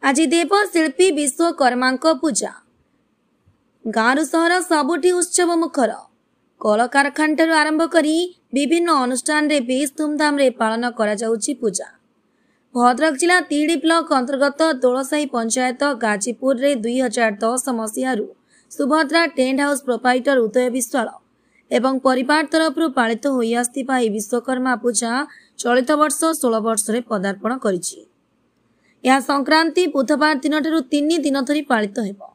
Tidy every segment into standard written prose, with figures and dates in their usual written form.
आज देवशिल्पी विश्वकर्मा पूजा गाँव सहर सबुठी उत्सव मुखर कलकारखाना आरंभ कर विभिन्न अनुष्ठान रे बेस धूमधाम रे पालन करा जाउची पूजा। भद्रक जिला तीड़ी ब्लॉक अंतर्गत तोलसाही पंचायत गाजीपुर रे 2010 मसीह सुभद्रा टेंट हाउस प्रोपाइटर उदय विश्वाल एवं परिवार तरफ पालित होई आस्थिबा विश्वकर्मा पूजा चलित वर्ष 16 वर्ष रे पदार्पण करिछि। यह संक्रांति बुधवार दिन 3 दिन धरी पालित हेबो।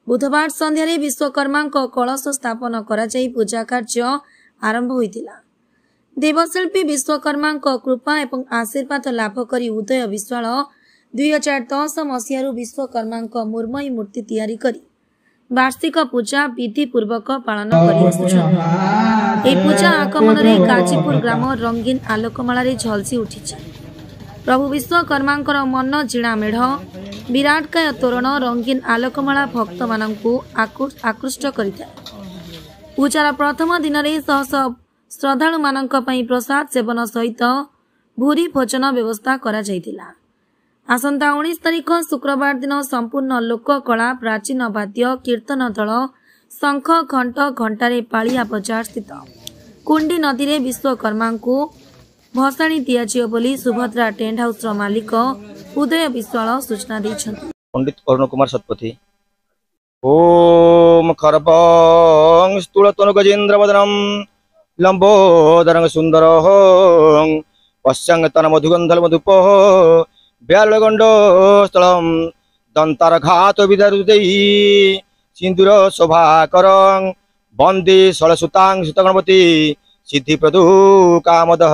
बुधवार संध्यारे विश्वकर्मा कलश स्थापन करा जाई पूजा कार्य आरंभ होइतिला। देवशिल्पी विश्वकर्मा कृपा एवं आशीर्वाद लाभ करी उदय विश्वाल 2010 मसीह विश्वकर्मा मुर्मयी मूर्ति तैयारी करी वार्षिक पूजा विधि पूर्वक पालन करी पूजा आगमन रे गाजीपुर ग्राम रंगीन आलोकमाला रे झलसी उठिछि। प्रभु विश्वकर्मा मन जिणा मेढ़ विराटकाय तोरण रंगीन आलोकमाला भक्त मानंकु आकृष्ट करिଥାଏ। पूजार प्रथम दिन रे शह श्रद्धालु मानंक पई प्रसाद सेवन सहित भूरी भोजन व्यवस्था करा जायतिला। आसंता 19 तारीख शुक्रवार दिन संपूर्ण लोक कला प्राचीन वाद्य कीर्तन दल शंख घंट घंटारे पालिया बजार स्थित कुंडी नदी रे विश्वकर्मा को भसाणी दियाजियो बोली सुभद्रा टेंट हाउस मालिक उदय विश्वाल सूचना दैछन्ति। पंडित अरुण कुमार सतपथी। ओम खरपं स्थूलतनु गजेन्द्र वदनम लंबोदरं सुंदर पश्चांगतन मधुगंधल मधुप व्यालगंड स्थलम दंतार घात विदारुदेई सिंदूर शोभाकरं वंदे षोलसुतां सुतगणपति सिद्धि प्रदु कामदह।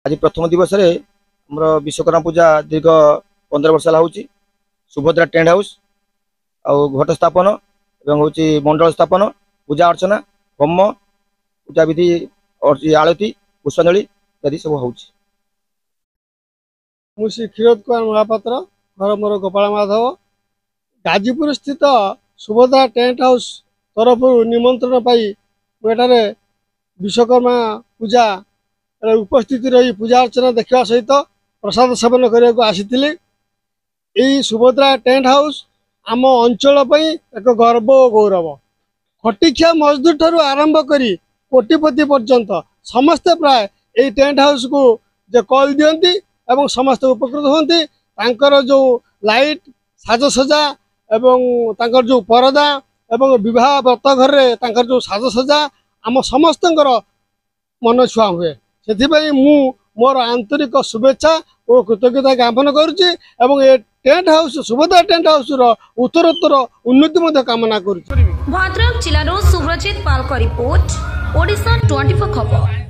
आज प्रथम दिवस रे हमर विश्वकर्मा पूजा दीर्घ 15 वर्ष होउची। सुभद्रा टेंट हाउस और घट स्थापन एवं होउची मंडल स्थापन पूजा अर्चना होम पूजा विधि और आलती पुष्पांजलि इत्यादि सब होउची। मु श्री क्षीरोद कुमार महापात्र घर मोर गोपाल माधव गाजीपुर स्थित सुभद्रा टेंट हाउस तरफ निमंत्रण पाई मुझे विश्वकर्मा पूजा उपस्थित रही पूजा अर्चना देखा सहित प्रसाद सेवन करने को आसी। सुभद्रा टेंट हाउस आम अंचल एक गर्व और गौरव। खटिखिया मजदूर ठारू आरंभ करी कोटिपति पर्यंत समस्ते प्राय यही टेंट हाउस को जे कल दियंती एवं समस्त उपकृत होती। तांकर जो लाइट साजसजा एवं तांकर जो परदा एवं विवाह व्रत घर रे तांकर जो साजसजा आम समस्त मन छुआ हुए। से मु मोर आंतरिक शुभेच्छा और कृतज्ञता ज्ञापन करुच्ची एवं ये tent house Subhadra tent house उत्तरोत्तर उन्नति कामना करुच्ची। भद्रक जिलार सुब्रजित पाल रिपोर्ट ओडिशा 24 खबर।